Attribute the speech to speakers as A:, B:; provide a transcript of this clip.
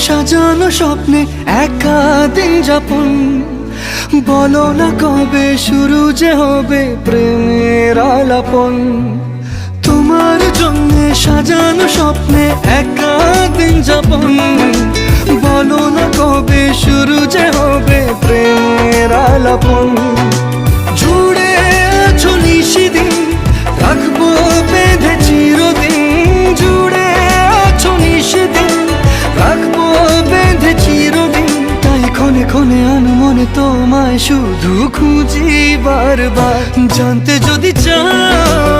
A: সাজানো স্বপ্নে একা দিন যাপন, বলো না কবে শুরু যে হবে প্রেমের আলাপন। তোমার জন্য সাজানো স্বপ্নে একা দিন যাপন, বলো না কবে শুরু যে হবে প্রেমের আলাপন। জুড়ে আছো নিশিদিন, রাখবো বেঁধে চিরদিন। জুড়ে আছো নিশিদিন, রাখবো বেঁধে চিরদিন। তাই ক্ষণে ক্ষণে আনমনে তোমায় শুধু খুঁজি বারবার। জানতে যদি চাও